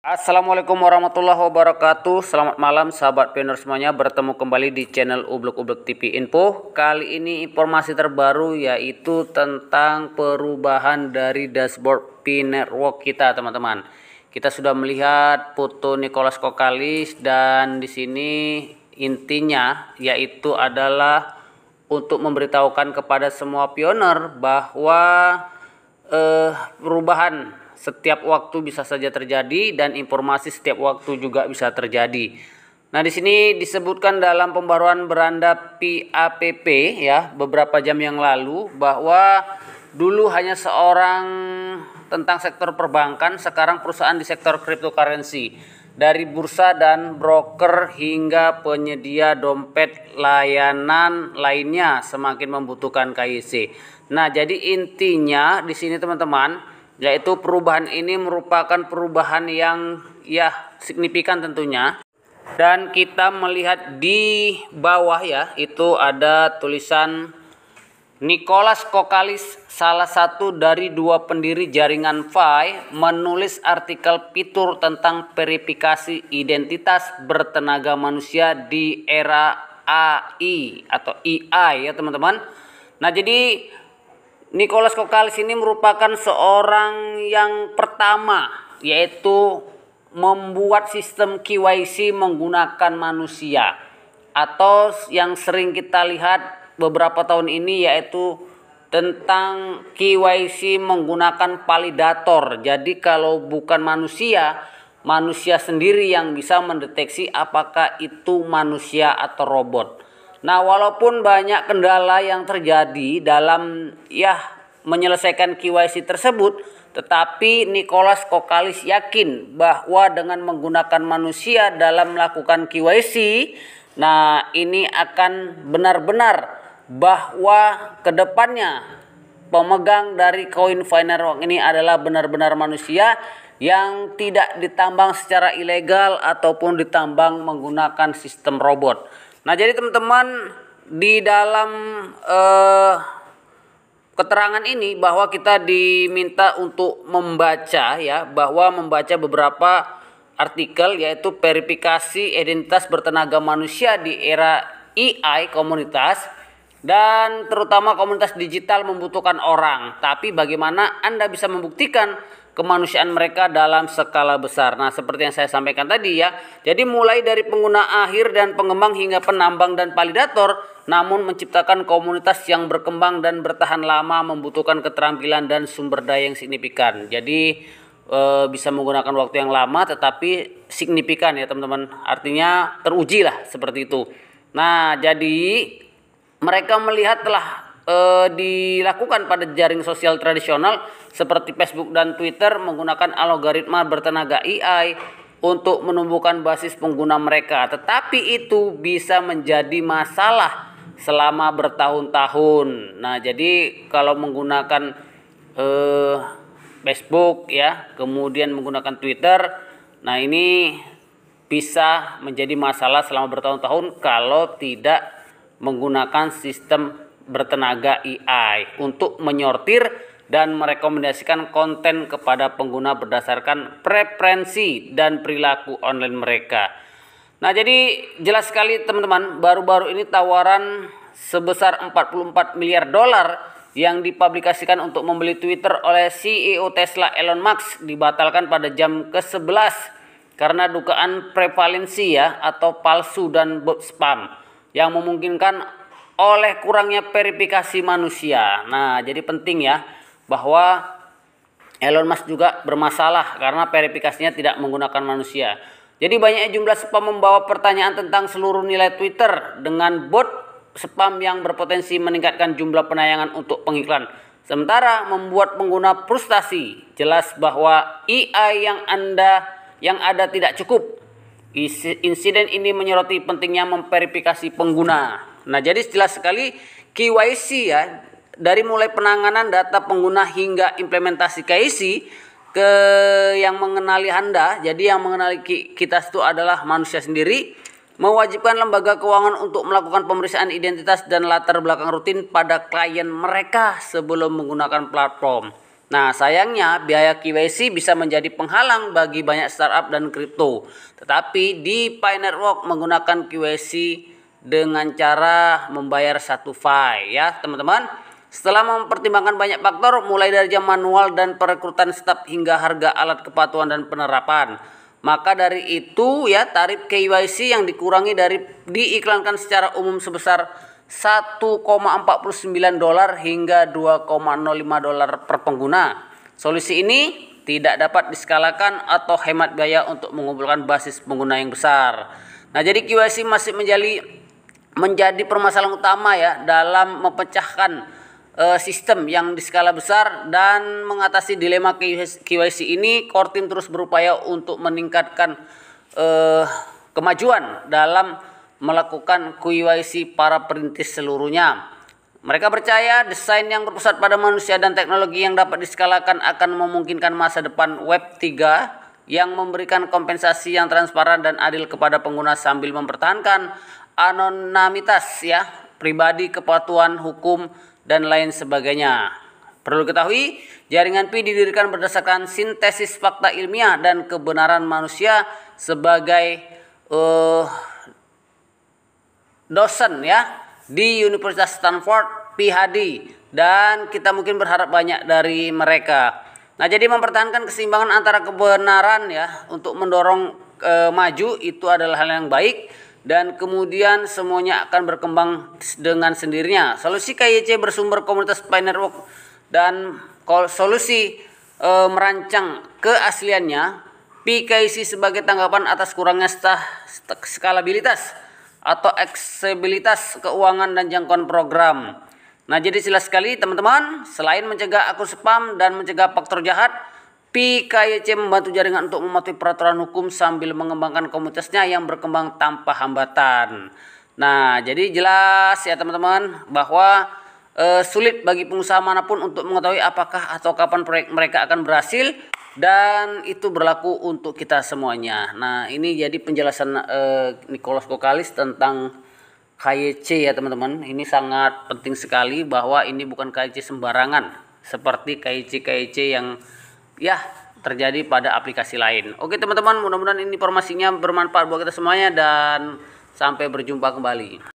Assalamualaikum warahmatullahi wabarakatuh. Selamat malam sahabat pioner semuanya. Bertemu kembali di channel Ublek TV Info. Kali ini informasi terbaru yaitu tentang perubahan dari dashboard P-Network kita, teman-teman. Kita sudah melihat foto Nicholas Kokkalis dan di sini intinya yaitu adalah untuk memberitahukan kepada semua pioner bahwa perubahan setiap waktu bisa saja terjadi dan informasi setiap waktu juga bisa terjadi. Nah, di sini disebutkan dalam pembaruan beranda PAPP ya beberapa jam yang lalu bahwa dulu hanya seorang tentang sektor perbankan, sekarang perusahaan di sektor cryptocurrency dari bursa dan broker hingga penyedia dompet layanan lainnya semakin membutuhkan KYC. Nah, jadi intinya di sini teman-teman yaitu perubahan ini merupakan perubahan yang signifikan tentunya. Dan kita melihat di bawah ya itu ada tulisan Nicholas Kokkalis, salah satu dari dua pendiri jaringan Fi, menulis artikel fitur tentang verifikasi identitas bertenaga manusia di era AI atau AI ya teman-teman. Nah, jadi Nicholas Kokkalis ini merupakan seorang yang pertama yaitu membuat sistem KYC menggunakan manusia, atau yang sering kita lihat beberapa tahun ini yaitu tentang KYC menggunakan validator. Jadi kalau bukan manusia sendiri yang bisa mendeteksi apakah itu manusia atau robot. Nah, walaupun banyak kendala yang terjadi dalam menyelesaikan KYC tersebut, tetapi Nicholas Kokkalis yakin bahwa dengan menggunakan manusia dalam melakukan KYC, nah ini akan benar-benar bahwa kedepannya pemegang dari koin Fi-Network ini adalah benar-benar manusia yang tidak ditambang secara ilegal ataupun ditambang menggunakan sistem robot. Nah, jadi teman-teman di dalam keterangan ini bahwa kita diminta untuk membaca membaca beberapa artikel yaitu verifikasi identitas bertenaga manusia di era AI komunitas, dan terutama komunitas digital membutuhkan orang, tapi bagaimana Anda bisa membuktikan kemanusiaan mereka dalam skala besar. Nah, seperti yang saya sampaikan tadi ya. Jadi mulai dari pengguna akhir dan pengembang hingga penambang dan validator, namun menciptakan komunitas yang berkembang dan bertahan lama membutuhkan keterampilan dan sumber daya yang signifikan. Jadi bisa menggunakan waktu yang lama tetapi signifikan ya teman-teman. Artinya teruji lah seperti itu. Nah, jadi mereka melihat telah dilakukan pada jaring sosial tradisional seperti Facebook dan Twitter menggunakan algoritma bertenaga AI untuk menumbuhkan basis pengguna mereka. Tetapi itu bisa menjadi masalah selama bertahun-tahun. Nah, jadi kalau menggunakan Facebook ya, kemudian menggunakan Twitter, nah ini bisa menjadi masalah selama bertahun-tahun kalau tidak menggunakan sistem bertenaga AI untuk menyortir dan merekomendasikan konten kepada pengguna berdasarkan preferensi dan perilaku online mereka. Nah, jadi jelas sekali teman-teman, baru-baru ini tawaran sebesar 44 miliar dolar yang dipublikasikan untuk membeli Twitter oleh CEO Tesla Elon Musk dibatalkan pada jam ke-11 karena dugaan prevalensi atau palsu dan bot spam yang memungkinkan oleh kurangnya verifikasi manusia. Nah, jadi penting ya bahwa Elon Musk juga bermasalah karena verifikasinya tidak menggunakan manusia. Jadi banyaknya jumlah spam membawa pertanyaan tentang seluruh nilai Twitter dengan bot spam yang berpotensi meningkatkan jumlah penayangan untuk pengiklan. Sementara membuat pengguna frustasi. Jelas bahwa AI yang ada tidak cukup. Insiden ini menyoroti pentingnya memverifikasi pengguna. Nah, jadi jelas sekali KYC ya, dari mulai penanganan data pengguna hingga implementasi KYC ke yang mengenali Anda. Jadi yang mengenali kita itu adalah manusia sendiri, mewajibkan lembaga keuangan untuk melakukan pemeriksaan identitas dan latar belakang rutin pada klien mereka sebelum menggunakan platform. Nah, sayangnya biaya KYC bisa menjadi penghalang bagi banyak startup dan kripto. Tetapi di Pi Network menggunakan KYC dengan cara membayar satu fee ya, teman-teman. Setelah mempertimbangkan banyak faktor mulai dari jam manual dan perekrutan staf hingga harga alat kepatuhan dan penerapan. Maka dari itu ya, tarif KYC yang dikurangi dari diiklankan secara umum sebesar $1,49 hingga $2,05 per pengguna. Solusi ini tidak dapat diskalakan atau hemat biaya untuk mengumpulkan basis pengguna yang besar. Nah, jadi KYC masih menjadi permasalahan utama ya dalam mempecahkan sistem yang di skala besar. Dan mengatasi dilema KYC ini, Core Team terus berupaya untuk meningkatkan kemajuan dalam melakukan KYC para perintis seluruhnya. Mereka percaya desain yang berpusat pada manusia dan teknologi yang dapat diskalakan akan memungkinkan masa depan Web 3 yang memberikan kompensasi yang transparan dan adil kepada pengguna sambil mempertahankan anonimitas ya, pribadi, kepatuhan hukum dan lain sebagainya. Perlu diketahui, jaringan Pi didirikan berdasarkan sintesis fakta ilmiah dan kebenaran manusia sebagai dosen ya di Universitas Stanford, PhD, dan kita mungkin berharap banyak dari mereka. Nah, jadi mempertahankan keseimbangan antara kebenaran ya untuk mendorong maju itu adalah hal yang baik, dan kemudian semuanya akan berkembang dengan sendirinya. Solusi KYC bersumber komunitas Pi Network dan solusi merancang keasliannya PKYC sebagai tanggapan atas kurangnya skalabilitas atau aksesibilitas keuangan dan jangkauan program. Nah, jadi jelas sekali teman-teman, selain mencegah akun spam dan mencegah faktor jahat, PKYC membantu jaringan untuk mematuhi peraturan hukum sambil mengembangkan komunitasnya yang berkembang tanpa hambatan. Nah, jadi jelas ya teman-teman bahwa sulit bagi pengusaha manapun untuk mengetahui apakah atau kapan proyek mereka akan berhasil, dan itu berlaku untuk kita semuanya. Nah, ini jadi penjelasan Nicholas Kokalis tentang KYC ya teman-teman. Ini sangat penting sekali bahwa ini bukan KYC sembarangan seperti KYC yang ya terjadi pada aplikasi lain. Oke teman-teman, mudah-mudahan ini informasinya bermanfaat buat kita semuanya dan sampai berjumpa kembali.